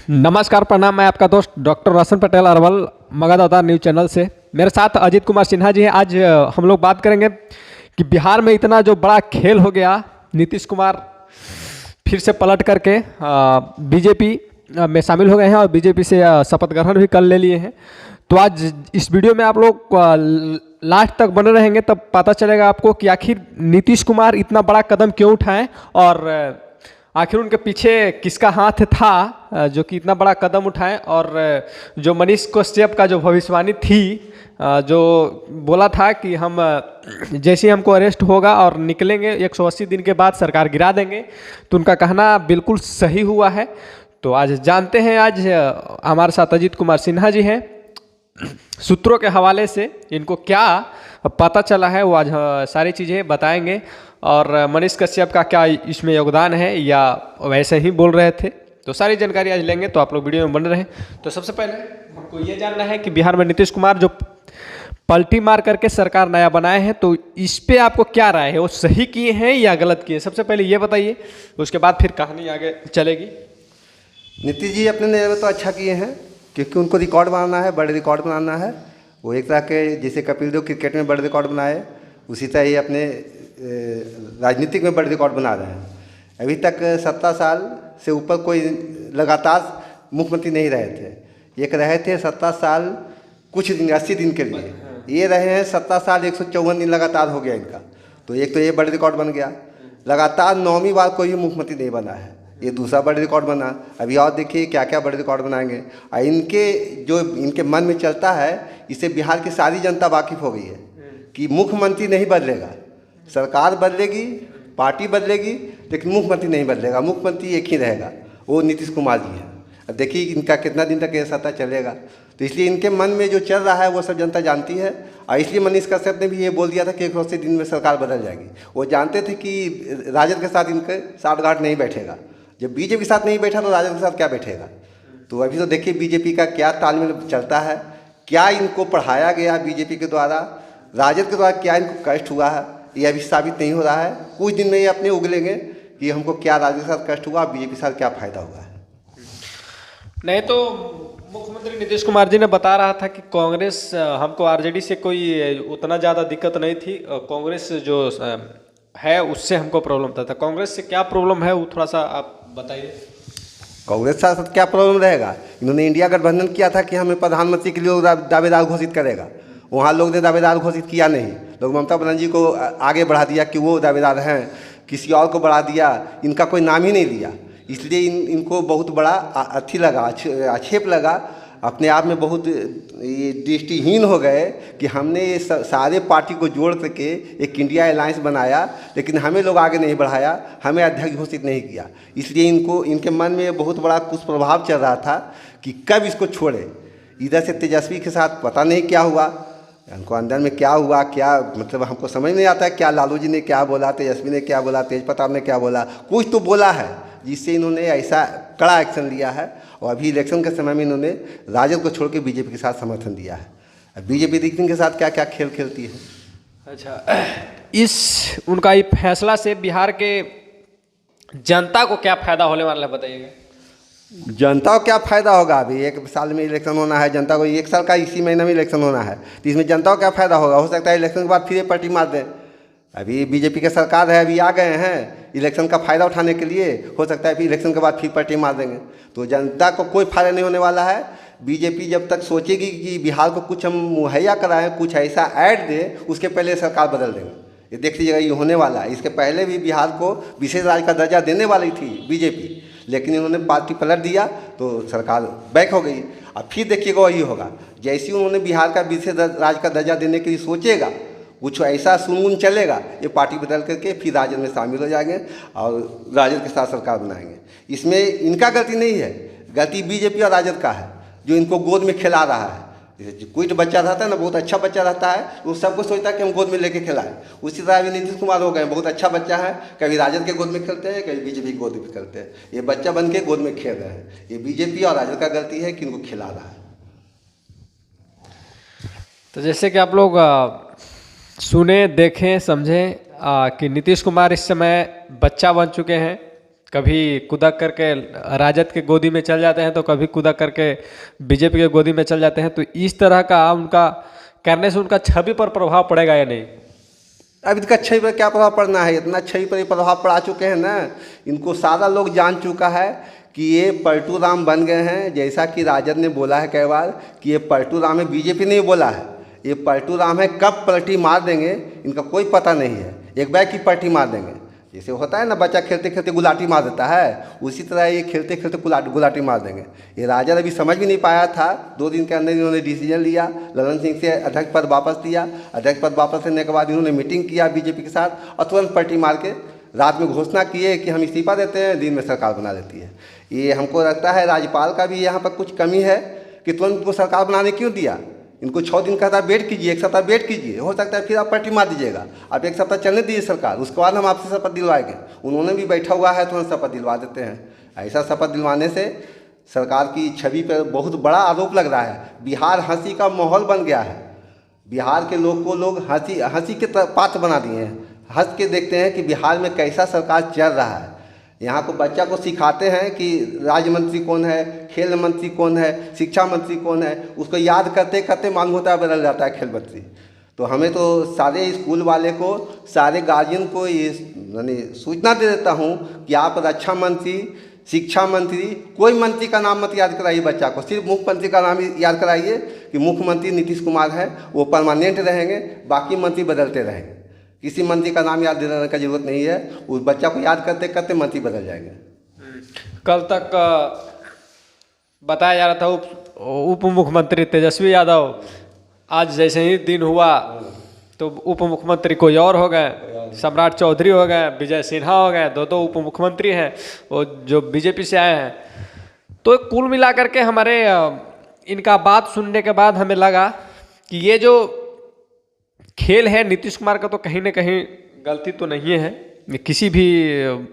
नमस्कार, प्रणाम। मैं आपका दोस्त डॉक्टर रोशन पटेल अरवल मगध न्यूज़ चैनल से। मेरे साथ अजीत कुमार सिन्हा जी हैं। आज हम लोग बात करेंगे कि बिहार में इतना जो बड़ा खेल हो गया, नीतीश कुमार फिर से पलट करके बीजेपी में शामिल हो गए हैं और बीजेपी से शपथ ग्रहण भी कर ले लिए हैं। तो आज इस वीडियो में आप लोग लास्ट तक बने रहेंगे, तब पता चलेगा आपको कि आखिर नीतीश कुमार इतना बड़ा कदम क्यों उठाएं और आखिर उनके पीछे किसका हाथ था जो कि इतना बड़ा कदम उठाएं। और जो मनीष कश्यप का जो भविष्यवाणी थी, जो बोला था कि हम जैसे हमको अरेस्ट होगा और निकलेंगे 180 दिन के बाद सरकार गिरा देंगे, तो उनका कहना बिल्कुल सही हुआ है। तो आज जानते हैं, आज हमारे साथ अजीत कुमार सिन्हा जी हैं। सूत्रों के हवाले से इनको क्या पता चला है वो आज सारी चीज़ें बताएंगे। और मनीष कश्यप का क्या इसमें योगदान है या वैसे ही बोल रहे थे, तो सारी जानकारी आज लेंगे। तो आप लोग वीडियो में बने रहें। तो सबसे पहले हमको ये जानना है कि बिहार में नीतीश कुमार जो पलटी मार करके सरकार नया बनाए हैं, तो इस पे आपको क्या राय है? वो सही किए हैं या गलत किए? सबसे पहले ये बताइए, उसके बाद फिर कहानी आगे चलेगी। नीतीश जी अपने नज़र में तो अच्छा किए हैं, क्योंकि उनको रिकॉर्ड बनाना है, बड़े रिकॉर्ड बनाना है। वो एक तरह के जैसे कपिल देव क्रिकेट में बड़े रिकॉर्ड बनाए, उसी तरह ही अपने राजनीतिक में बड़े रिकॉर्ड बना रहे हैं। अभी तक 70 साल से ऊपर कोई लगातार मुख्यमंत्री नहीं रहे थे। एक रहे थे 70 साल कुछ दिन, 80 दिन के लिए। ये रहे हैं 70 साल 154 दिन लगातार हो गया इनका। तो एक तो ये बड़े रिकॉर्ड बन गया। लगातार 9वीं बार कोई भी मुख्यमंत्री नहीं बना है, ये दूसरा बड़े रिकॉर्ड बना। अभी और देखिए क्या क्या बड़े रिकॉर्ड बनाएंगे। और इनके मन में चलता है, इससे बिहार की सारी जनता वाकिफ़ हो गई है कि मुख्यमंत्री नहीं बदलेगा, सरकार बदलेगी, पार्टी बदलेगी, लेकिन मुख्यमंत्री नहीं बदलेगा। मुख्यमंत्री एक ही रहेगा, वो नीतीश कुमार जी है। अब देखिए इनका कितना दिन तक ये सत्ता चलेगा। तो इसलिए इनके मन में जो चल रहा है वो सब जनता जानती है। और इसलिए मनीष कश्यप ने भी ये बोल दिया था कि 180 दिन में सरकार बदल जाएगी। वो जानते थे कि राजद के साथ इनके साठगांठ नहीं बैठेगा। जब बीजेपी के साथ नहीं बैठा तो राजद के साथ क्या बैठेगा? तो अभी तो देखिए बीजेपी का क्या तालमेल चलता है, क्या इनको पढ़ाया गया बीजेपी के द्वारा, राजद के द्वारा क्या इनको कष्ट हुआ है, ये अभी साबित नहीं हो रहा है। कुछ दिन में ये अपने उगलेंगे कि हमको क्या राजद के साथ कष्ट हुआ, बीजेपी के साथ क्या फायदा हुआ है। नहीं तो मुख्यमंत्री नीतीश कुमार जी ने बता रहा था कि कांग्रेस, हमको आरजेडी से कोई उतना ज़्यादा दिक्कत नहीं थी, कांग्रेस जो है उससे हमको प्रॉब्लम था। कांग्रेस से क्या प्रॉब्लम है वो थोड़ा सा आप बताइए। कांग्रेस के साथ क्या प्रॉब्लम रहेगा? इन्होंने इंडिया गठबंधन किया था कि हमें प्रधानमंत्री के लिए दावेदार घोषित करेगा। वहाँ लोग ने दावेदार घोषित किया नहीं। लोग ममता बनर्जी को आगे बढ़ा दिया कि वो दावेदार हैं, किसी और को बढ़ा दिया, इनका कोई नाम ही नहीं लिया। इसलिए इनको बहुत बड़ा अच्छी लगा, आक्षेप लगा, अपने आप में बहुत ये दृष्टिहीन हो गए कि हमने ये सारे पार्टी को जोड़ करके एक इंडिया अलायंस बनाया, लेकिन हमें लोग आगे नहीं बढ़ाया, हमें अध्यक्ष घोषित नहीं किया। इसलिए इनके मन में बहुत बड़ा कुछ प्रभाव चल रहा था कि कब इसको छोड़े। इधर से तेजस्वी के साथ पता नहीं क्या हुआ, उनको अंदर में क्या हुआ, क्या मतलब हमको समझ नहीं आता है। क्या लालू जी ने क्या बोला, तेजस्वी ने क्या बोला, तेज प्रताप ने क्या बोला, कुछ तो बोला है जिससे इन्होंने ऐसा कड़ा एक्शन लिया है। और अभी इलेक्शन के समय में इन्होंने राजद को छोड़ के बीजेपी के साथ समर्थन दिया है। अब बीजेपी देखते के साथ क्या क्या खेल खेलती है। अच्छा, इस उनका ये फैसला से बिहार के जनता को क्या फायदा होने वाला है, बताइएगा। जनता को क्या फ़ायदा होगा? अभी 1 साल में इलेक्शन होना है, जनता को 1 साल का इसी महीने में इलेक्शन होना है, तो इसमें जनता को क्या फ़ायदा होगा? हो सकता है इलेक्शन के बाद फिर पलटी मार दें। अभी बीजेपी की सरकार है, अभी आ गए हैं इलेक्शन का फ़ायदा उठाने के लिए, हो सकता है फिर इलेक्शन के बाद फिर पलटी मार देंगे। तो जनता को कोई फ़ायदा नहीं होने वाला है। बीजेपी जब तक सोचेगी कि बिहार को कुछ हम मुहैया कराएं, कुछ ऐसा ऐड दें, उसके पहले सरकार बदल देंगे। ये देख लीजिएगा, ये होने वाला है। इसके पहले भी बिहार को विशेष राज्य का दर्जा देने वाली थी बीजेपी, लेकिन इन्होंने पार्टी पलट दिया तो सरकार बैक हो गई। अब फिर देखिएगा वही होगा। जैसे ही उन्होंने बिहार का विशेष राज्य का दर्जा देने के लिए सोचेगा, कुछ ऐसा सुनगुन चलेगा, ये पार्टी बदल करके फिर राजद में शामिल हो जाएंगे और राजद के साथ सरकार बनाएंगे। इसमें इनका गलती नहीं है, गलती बीजेपी और राजद का है, जो इनको गोद में खिला रहा है। जैसे कोई तो बच्चा रहता है ना, बहुत अच्छा बच्चा रहता है, वो सबको सोचता है कि हम गोद में लेके खिलाएं। उसी तरह अभी नीतीश कुमार हो गए, बहुत अच्छा बच्चा है, कभी राजद के गोद में खेलते हैं, कभी बीजेपी के गोद में खेलते हैं। ये बच्चा बन के गोद में खेल रहे हैं। ये बीजेपी और राजद का गलती है कि इनको खिला रहा है। तो जैसे कि आप लोग सुने, देखें, समझें कि नीतीश कुमार इस समय बच्चा बन चुके हैं कभी कुदक करके राजद के गोदी में चल जाते हैं तो कभी कुदक करके बीजेपी के गोदी में चल जाते हैं। तो इस तरह का उनका करने से उनका छवि पर प्रभाव पड़ेगा या नहीं? अब इसका छवि पर क्या प्रभाव पड़ना है, इतना छवि पर प्रभाव पड़ा चुके हैं ना, इनको सारा लोग जान चुका है कि ये पलटू राम बन गए हैं। जैसा कि राजद ने बोला है कई बार कि ये पलटू राम है, बीजेपी ने बोला है ये पलटू राम है, कब पलटी मार देंगे इनका कोई पता नहीं है, एक बैग की पलटी मार देंगे। जैसे होता है ना बच्चा खेलते खेलते गुलाटी मार देता है, उसी तरह ये खेलते खेलते गुलाटी मार देंगे। ये राजद अभी समझ भी नहीं पाया था, 2 दिन के अंदर इन्होंने डिसीजन लिया, ललन सिंह से अध्यक्ष पद वापस लिया। अध्यक्ष पद वापस लेने के बाद इन्होंने मीटिंग किया बीजेपी के साथ और तुरंत पलटी मार के रात में घोषणा किए कि हम इस्तीफा देते हैं, दिन में सरकार बना देती है। ये हमको लगता है राज्यपाल का भी यहाँ पर कुछ कमी है कि तुरंत इनको सरकार बनाने क्यों दिया। इनको 6 दिन कहता है वेट कीजिए, 1 सप्ताह वेट कीजिए, हो सकता है फिर आप पलटी मार दीजिएगा। आप 1 सप्ताह चलने दीजिए सरकार, उसके बाद हम आपसे शपथ दिलवाएंगे। उन्होंने भी बैठा हुआ है, तुरंत शपथ दिलवा देते हैं। ऐसा शपथ दिलवाने से सरकार की छवि पर बहुत बड़ा आरोप लग रहा है। बिहार हंसी का माहौल बन गया है, बिहार के लोग को लोग हंसी के पात्र बना दिए हैं। हंस के देखते हैं कि बिहार में कैसा सरकार चल रहा है। यहाँ को बच्चा को सिखाते हैं कि राज्य मंत्री कौन है, खेल मंत्री कौन है, शिक्षा मंत्री कौन है, उसको याद करते करते मालूम होता है बदल जाता है खेल मंत्री। तो हमें तो सारे स्कूल वाले को, सारे गार्जियन को ये यानी सूचना दे देता हूँ कि आप रक्षा मंत्री, शिक्षा मंत्री, कोई मंत्री का नाम मत याद कराइए बच्चा को, सिर्फ मुख्यमंत्री का नाम याद कराइए कि मुख्यमंत्री नीतीश कुमार है, वो परमानेंट रहेंगे, बाकी मंत्री बदलते रहेंगे। किसी मंत्री का नाम याद दिलाने का जरूरत नहीं है, उस बच्चा को याद करते करते मंत्री बदल जाएंगे। कल तक बताया जा रहा था उप मुख्यमंत्री तेजस्वी यादव, आज जैसे ही दिन हुआ तो उप मुख्यमंत्री कोई और हो गए, सम्राट चौधरी हो गए, विजय सिन्हा हो गए, 2 उप मुख्यमंत्री हैं वो जो बीजेपी से आए हैं। तो कुल मिलाकर के हमारे इनका बात सुनने के बाद हमें लगा कि ये जो खेल है नीतीश कुमार का, तो कहीं ना कहीं गलती तो नहीं है। किसी भी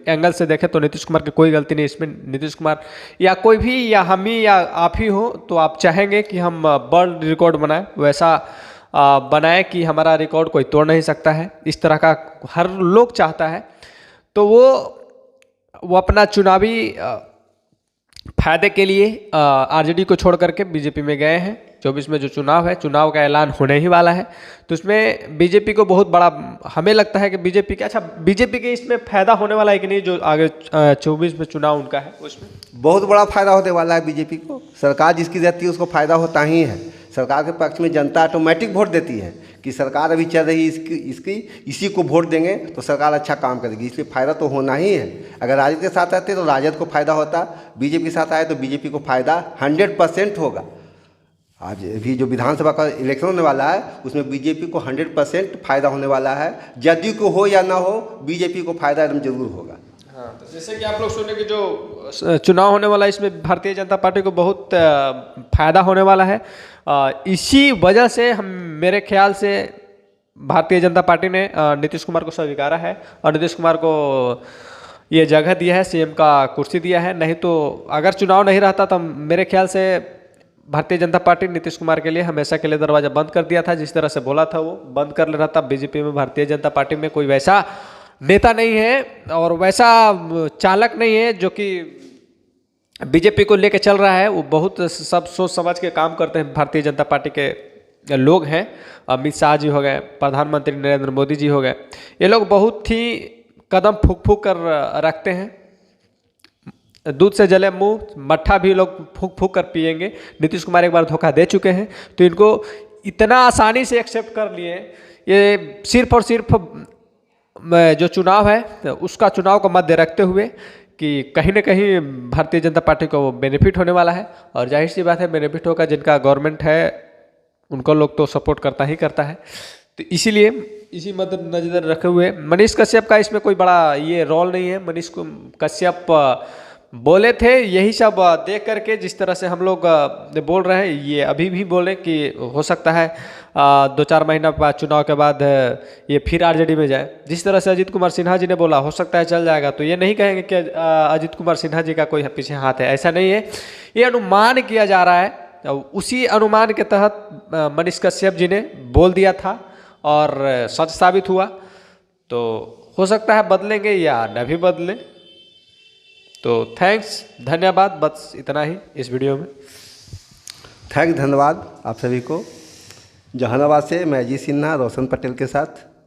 एंगल से देखें तो नीतीश कुमार की कोई गलती नहीं इसमें। नीतीश कुमार या कोई भी, या हम ही या आप ही हो, तो आप चाहेंगे कि हम वर्ल्ड रिकॉर्ड बनाएं, वैसा बनाएं कि हमारा रिकॉर्ड कोई तोड़ नहीं सकता है। इस तरह का हर लोग चाहता है। तो वो अपना चुनावी फायदे के लिए आरजेडी को छोड़ करके बीजेपी में गए हैं। 24 में जो चुनाव है, चुनाव का ऐलान होने ही वाला है, तो इसमें बीजेपी को बहुत बड़ा, हमें लगता है कि बीजेपी के इसमें फायदा होने वाला है कि नहीं, जो आगे 24 में चुनाव उनका है उसमें बहुत बड़ा फायदा होने वाला है बीजेपी को। सरकार जिसकी रहती है उसको फायदा होता ही है। सरकार के पक्ष में जनता ऑटोमेटिक वोट देती है कि सरकार अभी चल रही इसी को वोट देंगे तो सरकार अच्छा काम करेगी, इसलिए फ़ायदा तो होना ही है। अगर राजद के साथ रहते तो राजद को फ़ायदा होता, बीजेपी के साथ आए तो बीजेपी को फ़ायदा 100% होगा। आज भी जो विधानसभा का इलेक्शन होने वाला है उसमें बीजेपी को 100% फ़ायदा होने वाला है। जदयू को हो या ना हो, बीजेपी को फ़ायदा एकदम जरूर होगा। हाँ, तो जैसे कि आप लोग सुने कि जो चुनाव होने वाला है इसमें भारतीय जनता पार्टी को बहुत फायदा होने वाला है। इसी वजह से मेरे ख्याल से भारतीय जनता पार्टी ने नीतीश कुमार को स्वीकारा है और नीतीश कुमार को ये जगह दिया है, सीएम का कुर्सी दिया है। नहीं तो अगर चुनाव नहीं रहता तो मेरे ख्याल से भारतीय जनता पार्टी नीतीश कुमार के लिए हमेशा के लिए दरवाज़ा बंद कर दिया था। जिस तरह से बोला था वो बंद कर ले रहा था। बीजेपी में, भारतीय जनता पार्टी में कोई वैसा नेता नहीं है और वैसा चालक नहीं है जो कि बीजेपी को लेके चल रहा है। वो बहुत सब सोच समझ के काम करते हैं। भारतीय जनता पार्टी के लोग हैं, अमित शाह जी हो गए, प्रधानमंत्री नरेंद्र मोदी जी हो गए, ये लोग बहुत ही कदम फूक फूक कर रखते हैं। दूध से जले मुंह, मट्ठा भी लोग फूक फूक कर पिएंगे। नीतीश कुमार एक बार धोखा दे चुके हैं तो इनको इतना आसानी से एक्सेप्ट कर लिए। ये सिर्फ और सिर्फ जो चुनाव है उसका चुनाव को मध्य रखते हुए कि कहीं ना कहीं भारतीय जनता पार्टी को बेनिफिट होने वाला है। और जाहिर सी बात है बेनिफिट होगा, जिनका गवर्नमेंट है उनको लोग तो सपोर्ट करता ही करता है। तो इसीलिए इसी मद्देनजर रखे हुए मनीष कश्यप का इसमें कोई बड़ा ये रोल नहीं है। मनीष कश्यप बोले थे यही सब देख करके, जिस तरह से हम लोग बोल रहे हैं, ये अभी भी बोले कि हो सकता है 2-4 महीना बाद, चुनाव के बाद ये फिर आरजेडी में जाए। जिस तरह से अजीत कुमार सिन्हा जी ने बोला हो सकता है चल जाएगा, तो ये नहीं कहेंगे कि अजीत कुमार सिन्हा जी का कोई पीछे हाथ है, ऐसा नहीं है। ये अनुमान किया जा रहा है। उसी अनुमान के तहत मनीष कश्यप जी ने बोल दिया था और सच साबित हुआ। तो हो सकता है बदलेंगे या न भी बदलें। तो थैंक्स, धन्यवाद, बस इतना ही इस वीडियो में। धन्यवाद आप सभी को। जहानाबाद से मैं अजीत सिन्हा रोशन पटेल के साथ।